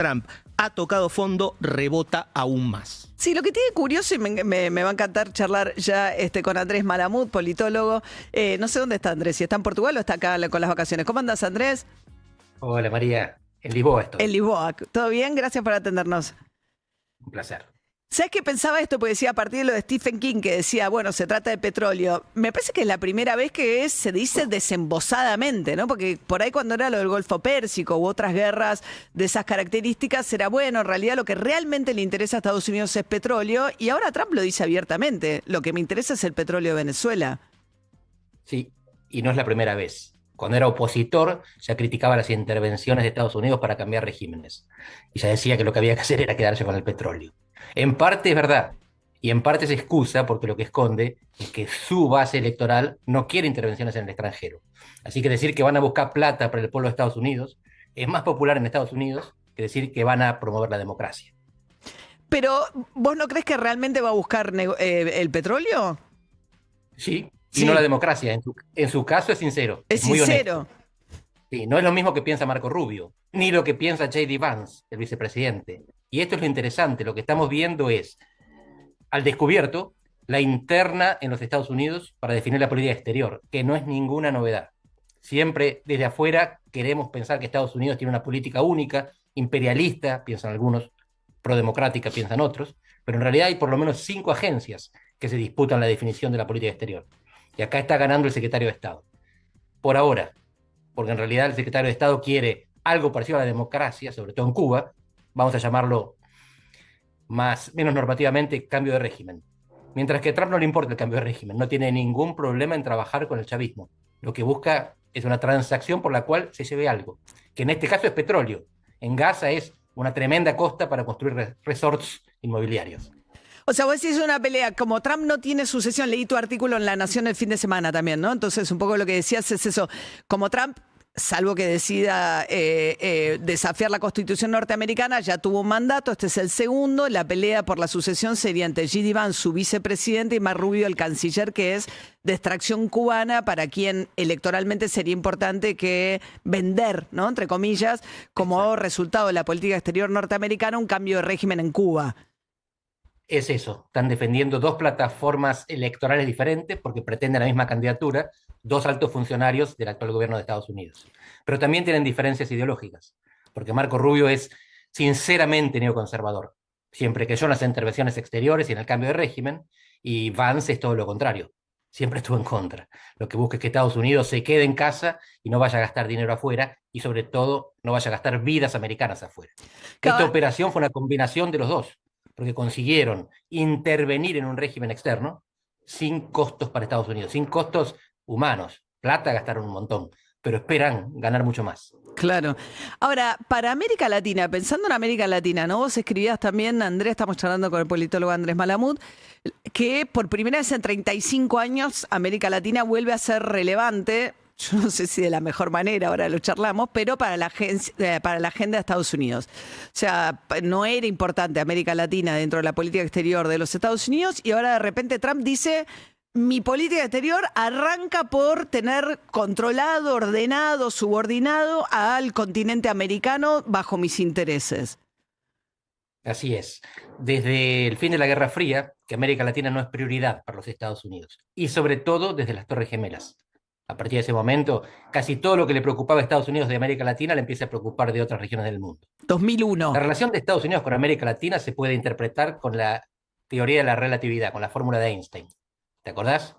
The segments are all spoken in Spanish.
Trump ha tocado fondo, rebota aún más. Sí, lo que tiene curioso, y me va a encantar charlar ya con Andrés Malamud, politólogo. No sé dónde está Andrés, si está en Portugal o está acá con las vacaciones. ¿Cómo andas, Andrés? Hola María, en Lisboa estoy. En Lisboa. ¿Todo bien? Gracias por atendernos. Un placer. ¿Sabes qué pensaba esto? Porque decía a partir de lo de Stephen King, que decía, bueno, se trata de petróleo. Me parece que es la primera vez que se dice desembosadamente, ¿no? Porque por ahí cuando era lo del Golfo Pérsico u otras guerras de esas características, era bueno, en realidad lo que realmente le interesa a Estados Unidos es petróleo, y ahora Trump lo dice abiertamente, lo que me interesa es el petróleo de Venezuela. Sí, y no es la primera vez. Cuando era opositor, ya criticaba las intervenciones de Estados Unidos para cambiar regímenes. Y ya decía que lo que había que hacer era quedarse con el petróleo. En parte es verdad, y en parte es excusa porque lo que esconde es que su base electoral no quiere intervenciones en el extranjero. Así que decir que van a buscar plata para el pueblo de Estados Unidos es más popular en Estados Unidos que decir que van a promover la democracia. Pero, ¿vos no crees que realmente va a buscar el petróleo? Sí, y no Sí. la democracia. En su caso es sincero, Es muy sincero. honesto. Sí, no es lo mismo que piensa Marco Rubio, ni lo que piensa J.D. Vance, el vicepresidente. Y esto es lo interesante, lo que estamos viendo es, al descubierto, la interna en los Estados Unidos para definir la política exterior, que no es ninguna novedad. Siempre desde afuera queremos pensar que Estados Unidos tiene una política única, imperialista, piensan algunos, prodemocrática, piensan otros, pero en realidad hay por lo menos 5 agencias que se disputan la definición de la política exterior. Y acá está ganando el secretario de Estado. Por ahora, porque en realidad el secretario de Estado quiere algo parecido a la democracia, sobre todo en Cuba, vamos a llamarlo menos normativamente cambio de régimen. Mientras que a Trump no le importa el cambio de régimen, no tiene ningún problema en trabajar con el chavismo. Lo que busca es una transacción por la cual se lleve algo, que en este caso es petróleo. En Gaza es una tremenda costa para construir resorts inmobiliarios. O sea, vos decís una pelea, como Trump no tiene sucesión, leí tu artículo en La Nación el fin de semana también, ¿no? Entonces, un poco lo que decías es eso, como Trump, salvo que decida desafiar la Constitución norteamericana, ya tuvo un mandato, este es el segundo, la pelea por la sucesión sería entre J.D. Vance, su vicepresidente, y Marco Rubio, el canciller, que es de extracción cubana, para quien electoralmente sería importante que vender, ¿no? Entre comillas, como resultado de la política exterior norteamericana, un cambio de régimen en Cuba. Es eso, están defendiendo dos plataformas electorales diferentes porque pretenden la misma candidatura, dos altos funcionarios del actual gobierno de Estados Unidos. Pero también tienen diferencias ideológicas, porque Marco Rubio es sinceramente neoconservador, siempre creyó en las intervenciones exteriores y en el cambio de régimen, y Vance es todo lo contrario, siempre estuvo en contra. Lo que busca es que Estados Unidos se quede en casa y no vaya a gastar dinero afuera, y sobre todo no vaya a gastar vidas americanas afuera. Esta operación fue una combinación de los dos, porque consiguieron intervenir en un régimen externo sin costos para Estados Unidos, sin costos humanos. Plata gastaron un montón, pero esperan ganar mucho más. Claro. Ahora, para América Latina, pensando en América Latina, ¿no? Vos escribías también, Andrés, estamos charlando con el politólogo Andrés Malamud, que por primera vez en 35 años América Latina vuelve a ser relevante. Yo no sé si de la mejor manera, ahora lo charlamos, pero para la agenda de Estados Unidos. O sea, no era importante América Latina dentro de la política exterior de los Estados Unidos, y ahora de repente Trump dice: mi política exterior arranca por tener controlado, ordenado, subordinado al continente americano bajo mis intereses. Así es. Desde el fin de la Guerra Fría, que América Latina no es prioridad para los Estados Unidos, y sobre todo desde las Torres Gemelas. A partir de ese momento, casi todo lo que le preocupaba a Estados Unidos de América Latina le empieza a preocupar de otras regiones del mundo. 2001. La relación de Estados Unidos con América Latina se puede interpretar con la teoría de la relatividad, con la fórmula de Einstein. ¿Te acordás?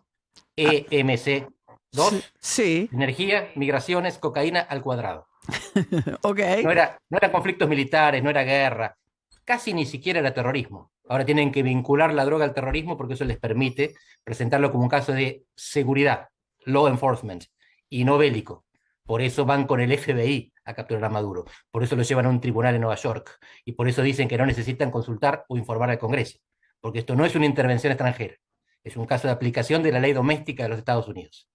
EMC2, Sí. energía, migraciones, cocaína al cuadrado. Ok. No eran conflictos militares, no era guerra, casi ni siquiera era terrorismo. Ahora tienen que vincular la droga al terrorismo porque eso les permite presentarlo como un caso de seguridad, law enforcement, y no bélico. Por eso van con el FBI a capturar a Maduro. Por eso lo llevan a un tribunal en Nueva York. Y por eso dicen que no necesitan consultar o informar al Congreso. Porque esto no es una intervención extranjera. Es un caso de aplicación de la ley doméstica de los Estados Unidos.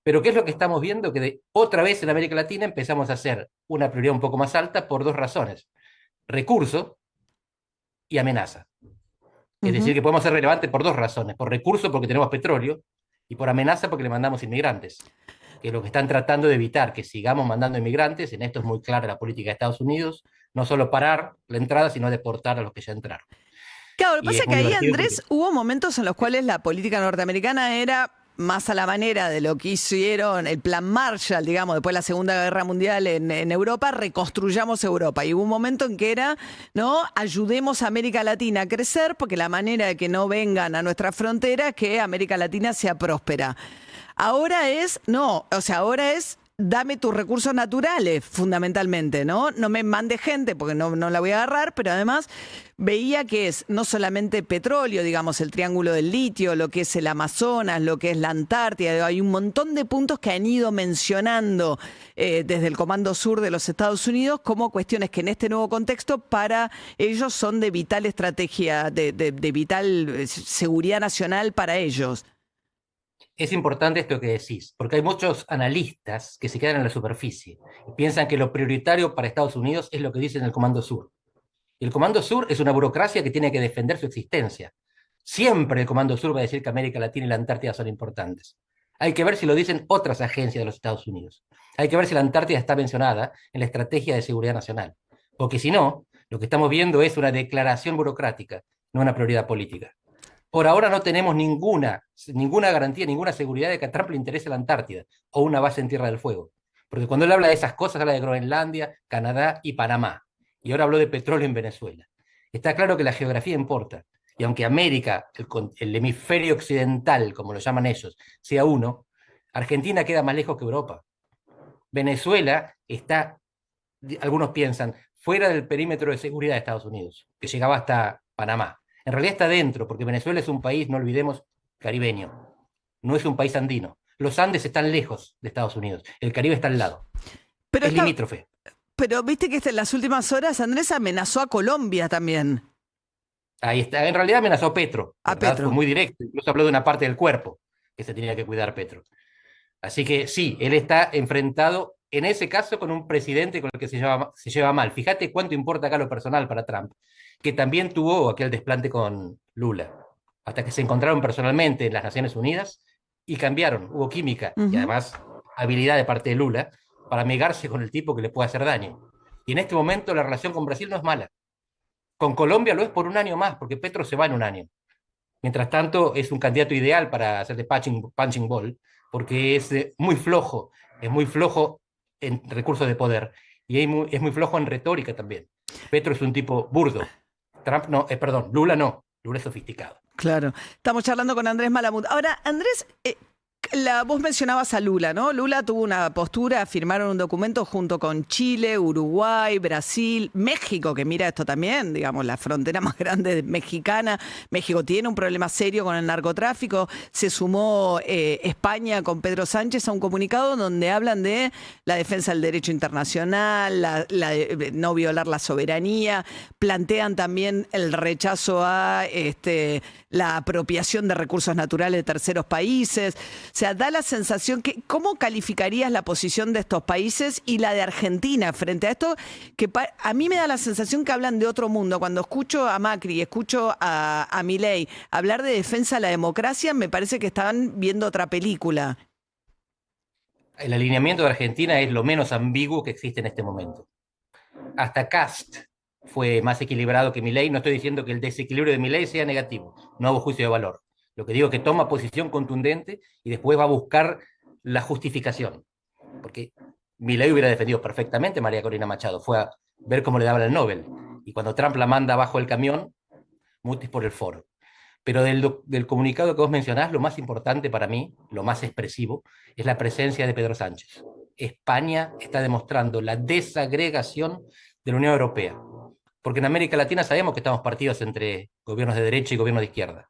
Pero ¿qué es lo que estamos viendo? Que otra vez en América Latina empezamos a hacer una prioridad un poco más alta por dos razones: recurso y amenaza. Es decir, que podemos ser relevantes por dos razones: por recurso, porque tenemos petróleo, y por amenaza, porque le mandamos inmigrantes, que es lo que están tratando de evitar, que sigamos mandando inmigrantes. En esto es muy clara la política de Estados Unidos, no solo parar la entrada, sino deportar a los que ya entraron. Claro, lo que Y pasa es es que muy ahí, divertido Andrés, porque hubo momentos en los cuales la política norteamericana era más a la manera de lo que hicieron el plan Marshall, digamos, después de la Segunda Guerra Mundial en Europa, reconstruyamos Europa. Y hubo un momento en que era, ¿no? Ayudemos a América Latina a crecer, porque la manera de que no vengan a nuestra frontera es que América Latina sea próspera. Ahora es, no, o sea, ahora es dame tus recursos naturales, fundamentalmente, ¿no? No me mande gente porque no la voy a agarrar, pero además veía que es no solamente petróleo, digamos, el triángulo del litio, lo que es el Amazonas, lo que es la Antártida, hay un montón de puntos que han ido mencionando desde el Comando Sur de los Estados Unidos como cuestiones que en este nuevo contexto para ellos son de vital estrategia, de vital seguridad nacional para ellos. es importante esto que decís, porque hay muchos analistas que se quedan en la superficie y piensan que lo prioritario para Estados Unidos es lo que dice en el Comando Sur. Y el Comando Sur es una burocracia que tiene que defender su existencia. Siempre el Comando Sur va a decir que América Latina y la Antártida son importantes. Hay que ver si lo dicen otras agencias de los Estados Unidos. Hay que ver si la Antártida está mencionada en la Estrategia de Seguridad Nacional. Porque si no, lo que estamos viendo es una declaración burocrática, no una prioridad política. Por ahora no tenemos ninguna garantía, ninguna seguridad de que a Trump le interese la Antártida o una base en Tierra del Fuego. Porque cuando él habla de esas cosas, habla de Groenlandia, Canadá y Panamá. Y ahora habló de petróleo en Venezuela. Está claro que la geografía importa. Y aunque América, el hemisferio occidental, como lo llaman ellos, sea uno, Argentina queda más lejos que Europa. Venezuela está, algunos piensan, fuera del perímetro de seguridad de Estados Unidos, que llegaba hasta Panamá. En realidad está dentro, porque Venezuela es un país, no olvidemos, caribeño. No es un país andino. Los Andes están lejos de Estados Unidos. El Caribe está al lado. Pero, Es limítrofe. pero viste que en las últimas horas Andrés amenazó a Colombia también. Ahí está. En realidad amenazó a Petro. A ¿Verdad? Petro. Fue muy directo. Incluso habló de una parte del cuerpo que se tenía que cuidar Petro. Así que sí, él está enfrentado en ese caso con un presidente con el que se lleva mal. Fíjate cuánto importa acá lo personal para Trump, que también tuvo aquel desplante con Lula, hasta que se encontraron personalmente en las Naciones Unidas y cambiaron, hubo química y además habilidad de parte de Lula para amigarse con el tipo que le puede hacer daño. Y en este momento la relación con Brasil no es mala. Con Colombia lo es por un año más, porque Petro se va en un año. Mientras tanto, es un candidato ideal para hacer de punching ball, porque es muy flojo en recursos de poder y es muy flojo en retórica también. Petro es un tipo burdo. Trump no, perdón, Lula no. Lula es sofisticado. Claro. Estamos charlando con Andrés Malamud. Ahora, Andrés, vos mencionabas a Lula, ¿no? Lula tuvo una postura, firmaron un documento junto con Chile, Uruguay, Brasil, México, que mira esto también, digamos, la frontera más grande mexicana. México tiene un problema serio con el narcotráfico. Se sumó España con Pedro Sánchez a un comunicado donde hablan de la defensa del derecho internacional, de no violar la soberanía. Plantean también el rechazo a la apropiación de recursos naturales de terceros países. O sea, da la sensación que, ¿cómo calificarías la posición de estos países y la de Argentina frente a esto? Que a mí me da la sensación que hablan de otro mundo. Cuando escucho a Macri, escucho a Milei hablar de defensa de la democracia, me parece que están viendo otra película. El alineamiento de Argentina es lo menos ambiguo que existe en este momento. Hasta Kast fue más equilibrado que Milei. No estoy diciendo que el desequilibrio de Milei sea negativo. No hago juicio de valor. Lo que digo es que toma posición contundente y después va a buscar la justificación. Porque Milei hubiera defendido perfectamente a María Corina Machado. Fue a ver cómo le daban el Nobel. Y cuando Trump la manda bajo el camión, mutis por el foro. Pero del comunicado que vos mencionás, lo más importante para mí, lo más expresivo, es la presencia de Pedro Sánchez. España está demostrando la desagregación de la Unión Europea. Porque en América Latina sabemos que estamos partidos entre gobiernos de derecha y gobiernos de izquierda.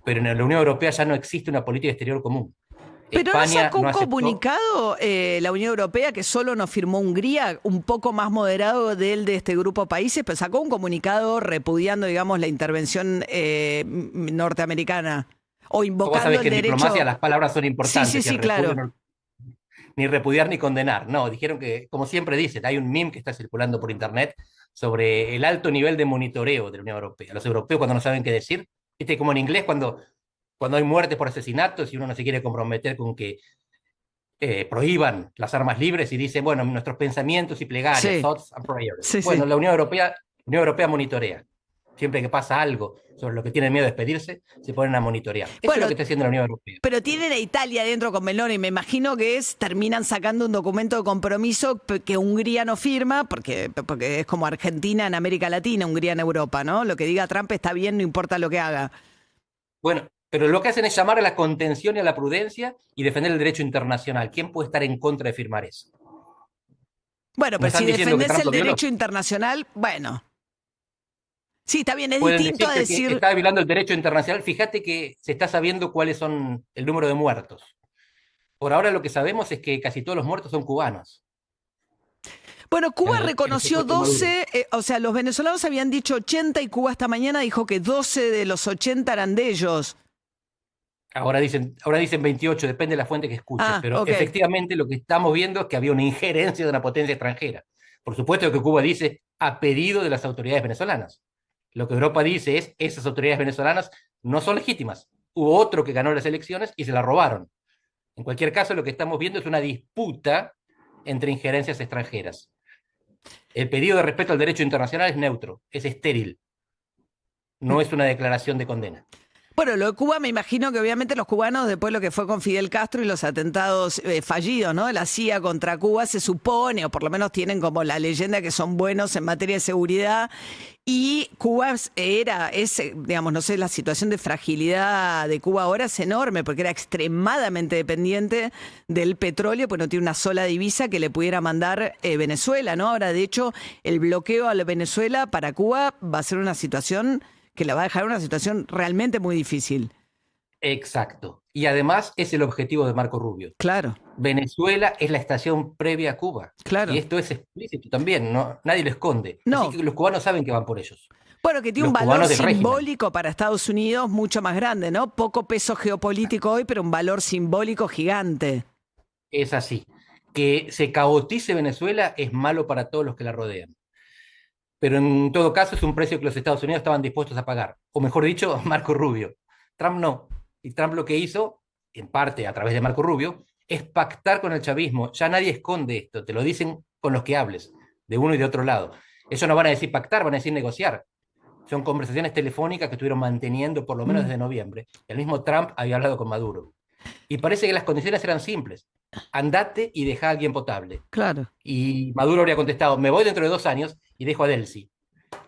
Pero en la Unión Europea ya no existe una política exterior común. Pero España no sacó un aceptó... comunicado la Unión Europea que solo nos firmó Hungría, un poco más moderado de este grupo de países, pero sacó un comunicado repudiando, digamos, la intervención norteamericana o invocando Vos sabés que el en derecho. diplomacia las palabras son importantes. Sí, claro. Ni repudiar ni condenar. No, dijeron que, como siempre dicen, hay un meme que está circulando por internet sobre el alto nivel de monitoreo de la Unión Europea. Los europeos cuando no saben qué decir, ¿viste? Como en inglés cuando hay muertes por asesinatos y uno no se quiere comprometer con que prohíban las armas libres y dicen, bueno, nuestros pensamientos y plegarias, Sí. thoughts and prayers. Sí, Bueno, sí. la Unión Europea monitorea. Siempre que pasa algo sobre lo que tienen miedo de despedirse, se ponen a monitorear. Eso es Bueno, lo que está haciendo la Unión Europea. pero tienen a Italia dentro con Meloni, me imagino que terminan sacando un documento de compromiso que Hungría no firma, porque es como Argentina en América Latina, Hungría en Europa, ¿no? Lo que diga Trump está bien, no importa lo que haga. Bueno, pero lo que hacen es llamar a la contención y a la prudencia y defender el derecho internacional. ¿Quién puede estar en contra de firmar eso? Bueno, ¿No pero si están diciendo que defendés Trump el lo violó? derecho internacional, bueno. Sí, está bien, es Pueden distinto a decirte que decir... está violando el derecho internacional. Fíjate que se está sabiendo cuáles son el número de muertos. Por ahora lo que sabemos es que casi todos los muertos son cubanos Bueno, Cuba en el reconoció secuestro de Maduro. 12, o sea, los venezolanos habían dicho 80 y Cuba esta mañana dijo que 12 de los 80 eran de ellos. Ahora dicen 28, depende de la fuente que escuches, Ah, pero ok. efectivamente lo que estamos viendo es que había una injerencia de una potencia extranjera. Por supuesto que Cuba dice a pedido de las autoridades venezolanas. Lo que Europa dice es esas autoridades venezolanas no son legítimas. Hubo otro que ganó las elecciones y se la robaron. En cualquier caso, lo que estamos viendo es una disputa entre injerencias extranjeras. El pedido de respeto al derecho internacional es neutro, es estéril, no es una declaración de condena. Bueno, lo de Cuba me imagino que obviamente los cubanos, después de lo que fue con Fidel Castro y los atentados fallidos, ¿no? De la CIA contra Cuba, se supone, o por lo menos tienen como la leyenda que son buenos en materia de seguridad. Y Cuba digamos, no sé, la situación de fragilidad de Cuba ahora es enorme, porque era extremadamente dependiente del petróleo, pues no tiene una sola divisa que le pudiera mandar Venezuela, ¿no? Ahora, de hecho, el bloqueo a la Venezuela para Cuba va a ser una situación que la va a dejar en una situación realmente muy difícil. Exacto. Y además es el objetivo de Marco Rubio. Claro, Venezuela es la estación previa a Cuba. Y claro. esto es explícito también, ¿no? Nadie lo esconde. Así No, que los cubanos saben que van por ellos. bueno, que tiene un Los valor cubanos del régimen. simbólico para Estados Unidos mucho más grande, ¿no? Poco peso geopolítico hoy, pero un valor simbólico gigante. Es así. Que se caotice Venezuela es malo para todos los que la rodean. Pero en todo caso es un precio que los Estados Unidos estaban dispuestos a pagar. O mejor dicho, Marco Rubio. Trump no. Y Trump lo que hizo, en parte a través de Marco Rubio, es pactar con el chavismo. Ya nadie esconde esto, te lo dicen con los que hables, de uno y de otro lado. Ellos no van a decir pactar, van a decir negociar. Son conversaciones telefónicas que estuvieron manteniendo por lo menos Mm, desde noviembre. El mismo Trump había hablado con Maduro. Y parece que las condiciones eran simples. Andate y deja a alguien potable. claro. Y Maduro habría contestado, me voy dentro de 2 años y dejo a Delcy.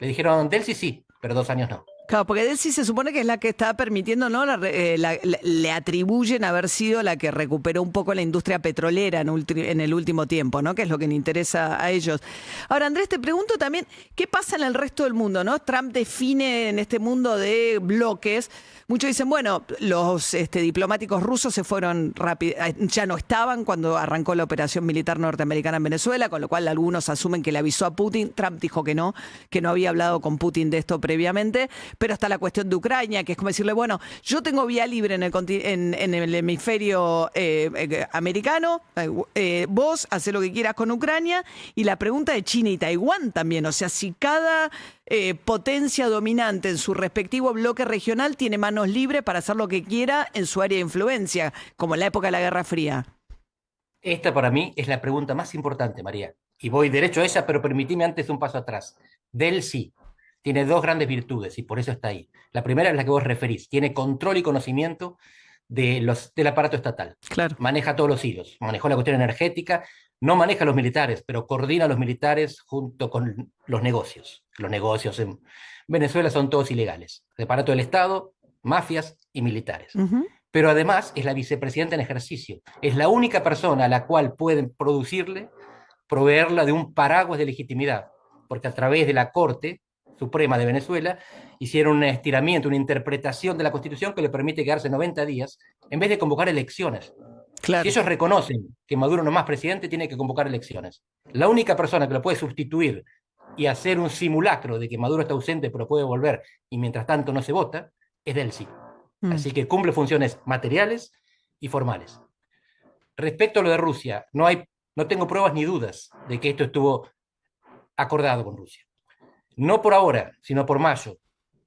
Le dijeron, Delcy sí, pero 2 años no. Claro, porque Delcy se supone que es la que está permitiendo, ¿no? Le atribuyen haber sido la que recuperó un poco la industria petrolera en el último tiempo, ¿no? Que es lo que le interesa a ellos. Ahora, Andrés, te pregunto también, ¿qué pasa en el resto del mundo, ¿no? Trump define en este mundo de bloques. Muchos dicen, bueno, los diplomáticos rusos se fueron rápido, ya no estaban cuando arrancó la operación militar norteamericana en Venezuela, con lo cual algunos asumen que le avisó a Putin. Trump dijo que no había hablado con Putin de esto previamente. Pero está la cuestión de Ucrania, que es como decirle, bueno, yo tengo vía libre en el hemisferio americano, vos hacés lo que quieras con Ucrania, y la pregunta de China y Taiwán también, o sea, si cada potencia dominante en su respectivo bloque regional tiene manos libres para hacer lo que quiera en su área de influencia, como en la época de la Guerra Fría. Esta para mí es la pregunta más importante, María. Y voy derecho a ella, pero permitime antes un paso atrás. Delcy tiene dos grandes virtudes y por eso está ahí. La primera es la que vos referís. Tiene control y conocimiento del aparato estatal. Claro. Maneja todos los hilos. Manejó la cuestión energética. No maneja a los militares, pero coordina a los militares junto con los negocios. Los negocios en Venezuela son todos ilegales. El aparato del Estado, mafias y militares. Ujú. Pero además es la vicepresidenta en ejercicio. Es la única persona a la cual pueden proveerla de un paraguas de legitimidad, porque a través de la Corte Suprema de Venezuela hicieron un estiramiento, una interpretación de la Constitución que le permite quedarse 90 días en vez de convocar elecciones. Si Claro. ellos reconocen que Maduro no es más presidente, tiene que convocar elecciones. La única persona que lo puede sustituir y hacer un simulacro de que Maduro está ausente pero puede volver y mientras tanto no se vota, es Delcy. Mm. Así que cumple funciones materiales y formales. Respecto a lo de Rusia, no tengo pruebas ni dudas de que esto estuvo acordado con Rusia. No por ahora, sino por mayo.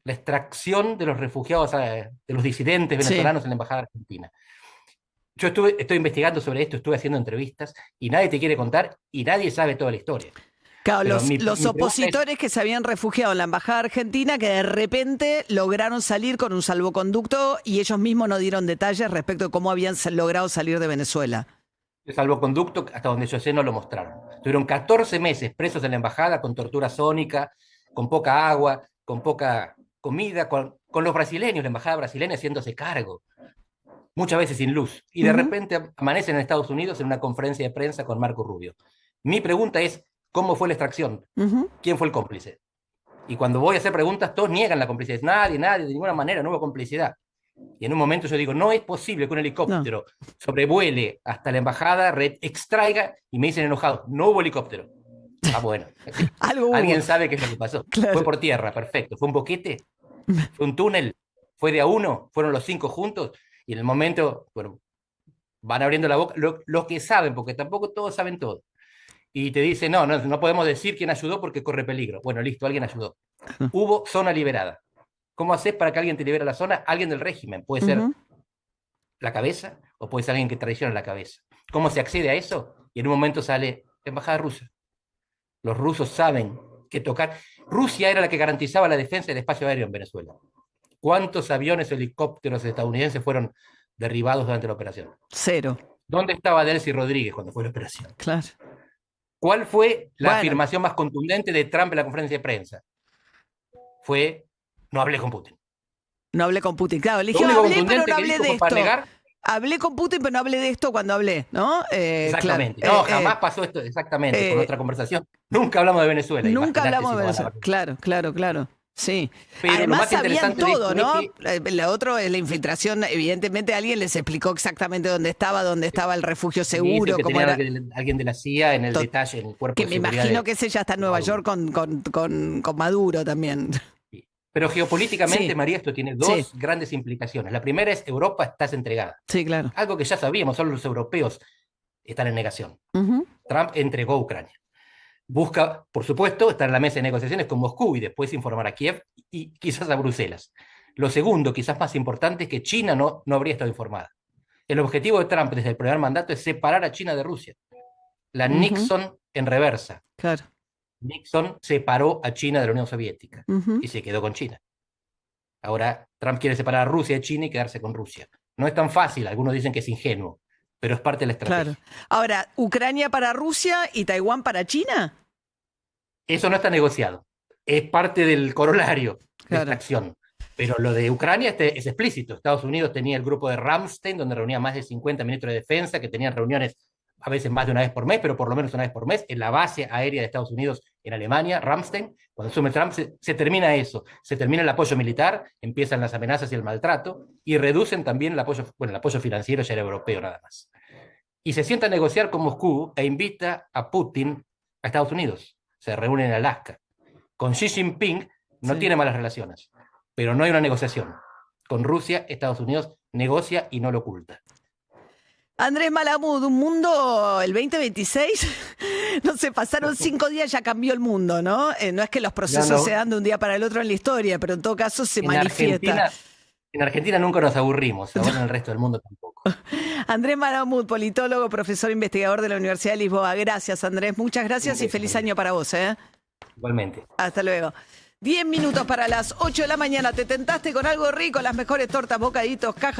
La extracción de los refugiados, de los disidentes Sí. venezolanos en la Embajada Argentina. Yo estoy investigando sobre esto, estuve haciendo entrevistas y nadie te quiere contar y nadie sabe toda la historia. Claro, Pero los mi pregunta opositores que se habían refugiado en la embajada argentina, que de repente lograron salir con un salvoconducto y ellos mismos no dieron detalles respecto de cómo habían logrado salir de Venezuela. El salvoconducto, hasta donde yo sé, no lo mostraron. Tuvieron 14 meses presos en la embajada con tortura sónica, con poca agua, con poca comida, con los brasileños, la embajada brasileña haciéndose cargo, muchas veces sin luz. Y de repente amanecen en Estados Unidos en una conferencia de prensa con Marco Rubio. Mi pregunta es, ¿cómo fue la extracción? ¿Quién fue el cómplice? Y cuando voy a hacer preguntas, todos niegan la complicidad. Nadie, de ninguna manera, no hubo complicidad. Y en un momento yo digo, no es posible que un helicóptero sobrevuele hasta la embajada, extraiga, y me dicen enojados, no hubo helicóptero. Ah, bueno. Alguien sabe qué es lo que pasó. Claro. Fue por tierra, perfecto. ¿Fue un boquete? ¿Fue un túnel? ¿Fue de a uno? ¿Fueron los 5 juntos? Y en el momento, bueno, van abriendo la boca los que saben, porque tampoco todos saben todo. Y te dicen, no podemos decir quién ayudó porque corre peligro. Bueno, listo, alguien ayudó. Hubo zona liberada. ¿Cómo haces para que alguien te libere la zona? Alguien del régimen. Puede ser la cabeza o puede ser alguien que traiciona la cabeza. ¿Cómo se accede a eso? Y en un momento sale la embajada rusa. Los rusos saben que tocar. Rusia era la que garantizaba la defensa del espacio aéreo en Venezuela. ¿Cuántos aviones o helicópteros estadounidenses fueron derribados durante la operación? 0. ¿Dónde estaba Delcy Rodríguez cuando fue la operación? Claro. ¿Cuál fue la afirmación más contundente de Trump en la conferencia de prensa? Fue, no hablé con Putin. No hablé con Putin, claro. Le dije, hablé, pero no hablé de esto. Hablé con Putin, pero no hablé de esto cuando hablé, ¿no? Exactamente. Claro. Jamás pasó esto exactamente con nuestra conversación. Nunca hablamos de Venezuela. Nunca hablamos de Venezuela. Claro. Sí. Pero además sabían todo, ¿no? Lo otro es la infiltración. Evidentemente alguien les explicó exactamente dónde estaba el refugio seguro. Que cómo era alguien de la CIA en el detalle, en el cuerpo de seguridad. Que me imagino que ese ya está en Nueva York con Maduro también. Pero geopolíticamente, María, esto tiene dos grandes implicaciones. La primera es Europa está entregada. Sí, claro. Algo que ya sabíamos, solo los europeos están en negación. Trump entregó a Ucrania. Busca, por supuesto, estar en la mesa de negociaciones con Moscú y después informar a Kiev y quizás a Bruselas. Lo segundo, quizás más importante, es que China no habría estado informada. El objetivo de Trump desde el primer mandato es separar a China de Rusia. La Nixon en reversa. Claro. Nixon separó a China de la Unión Soviética y se quedó con China. Ahora Trump quiere separar a Rusia de China y quedarse con Rusia. No es tan fácil, algunos dicen que es ingenuo, pero es parte de la estrategia. Claro. Ahora, ¿Ucrania para Rusia y Taiwán para China? Eso no está negociado. Es parte del corolario de esta acción. Pero lo de Ucrania es explícito. Estados Unidos tenía el grupo de Ramstein, donde reunía más de 50 ministros de defensa, que tenían reuniones a veces más de una vez por mes, pero por lo menos una vez por mes, en la base aérea de Estados Unidos en Alemania, Ramstein. Cuando asume Trump se termina eso, se termina el apoyo militar, empiezan las amenazas y el maltrato, y reducen también el apoyo financiero ya era europeo nada más. Y se sienta a negociar con Moscú e invita a Putin a Estados Unidos. Se reúnen en Alaska. Con Xi Jinping no tiene malas relaciones, pero no hay una negociación. Con Rusia, Estados Unidos negocia y no lo oculta. Andrés Malamud, un mundo, el 2026, no sé, pasaron 5 días, ya cambió el mundo, ¿no? No es que los procesos se dan de un día para el otro en la historia, pero en todo caso se manifiesta. En Argentina nunca nos aburrimos, ahora en el resto del mundo tampoco. Andrés Malamud, politólogo, profesor investigador de la Universidad de Lisboa. Gracias, Andrés, muchas gracias y feliz año para vos, ¿eh? Igualmente. Hasta luego. 10 minutos para las 8 de la mañana. ¿Te tentaste con algo rico? Las mejores tortas, bocaditos, cajas